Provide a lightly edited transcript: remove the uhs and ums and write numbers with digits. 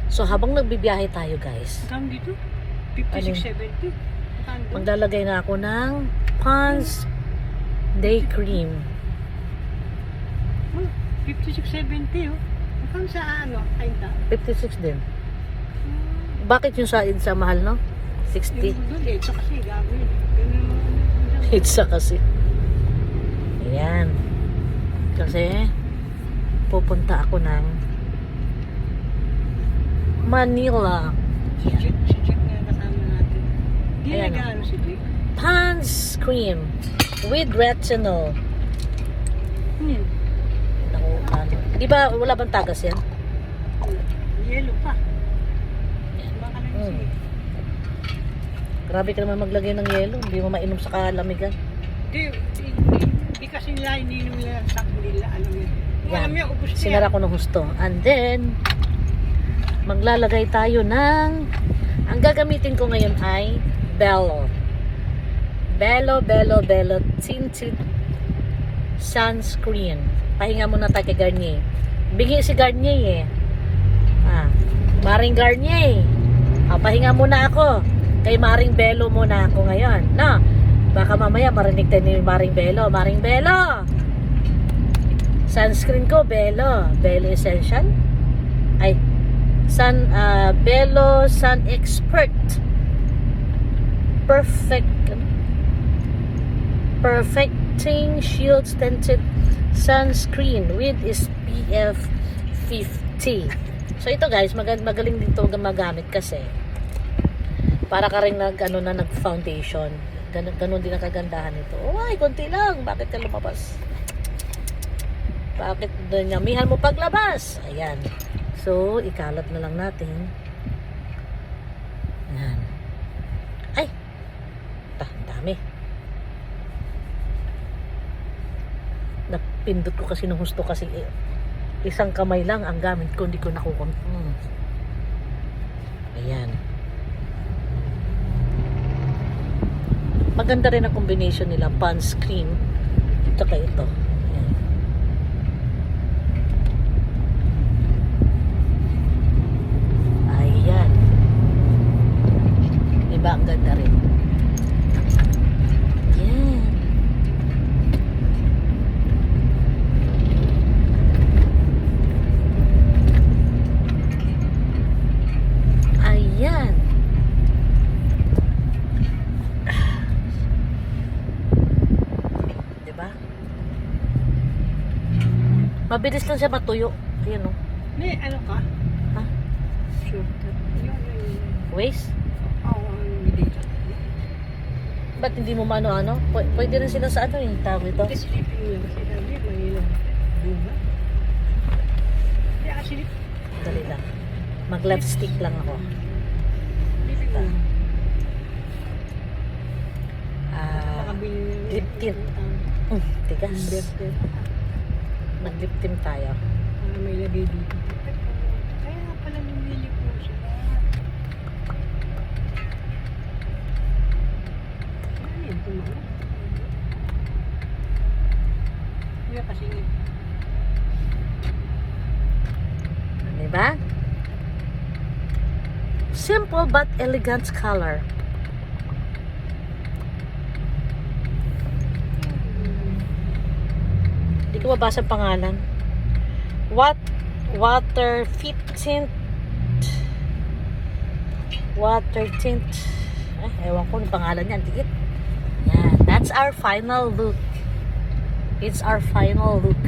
So, habang nagbibiyahe tayo, guys, Magkano dito? 56.70. Magkano doon? maglalagay na ako ng Pond's Day Cream. 56.70 oh. Magkano sa ano? Kainta? 56 din. Bakit yung sa mahal, no? 60. Yung doon, ito kasi gagawin. Ganun mo. Pizza kasi. Ayan. Kasi, pupunta ako ng Manila. Si Jack nga kasama natin. Di Ayan, nag-ano si Jack? Pond's Cream with retinol. Naku, ano. Di ba, wala bang tagas yan? Yellow pa. Baka lang siya. Grabe ka naman maglagay ng yelo. Hindi mo mainom sa kalamigan. Di kasi nila ininom nila sa nila. Alam mo yun. Yan. Alam mo yun, ubus niya. Sinara ko ng husto. And then, maglalagay tayo ng, ang gagamitin ko ngayon ay Bello. Bello Tinted Sunscreen. Pahinga muna tayo kay Garnier. Bingi si Garnier eh. Maring Garnier. Pahinga muna ako. Kay Maring Bello muna ako ngayon. No? Baka mamaya marinig tayo ni Maring Bello. Maring Bello! Sunscreen ko, Bello. Bello Essential. Ay, Bello Sun Expert. Perfecting Shield Tinted Sunscreen with SPF 50. So ito guys, magaling din ito magamit kasi para ka rin nag foundation. Ganun din ang kagandahan nito. Ay, konti lang. Bakit ka lumabas? Bakit nyamihan mo paglabas? Ayan. So, ikalat na lang natin. Ayan. Ay! Dami. Napindot ko kasi ng husto kasi isang kamay lang ang gamit ko. Hindi ko nakukom. Ayan. Maganda rin ang combination nila. Pond's Cream. Tsaka ito. Ayan. Diba? Ang ganda rin. Ayan. Ayan. Mabilis lang siya matuyo. Ayan o. May ano ka? Ha? Shortcut. Yung Waste? Oo, dito. Ba't hindi mo ano? Pwede rin sila sa ano yung tawag ito? Hindi, sleeping lang. Kasi sabi, Manila. Diba? Kaya kasi, Dali lang. Mag-left stick lang ako. sleeping lang. Nakabili ng lip tint. Tigas. Inverted. Mag-lip tint tayo. May lagay dito. Kaya nga pala lumili po siya. Ano yun? Tumama? Kaya kasi nga. Diba? Simple but elegant color. Hindi ko mabasa ang pangalan. Water tint. Ewan ko yung pangalan niya. Dikit. Yan. That's our final look. It's our final look.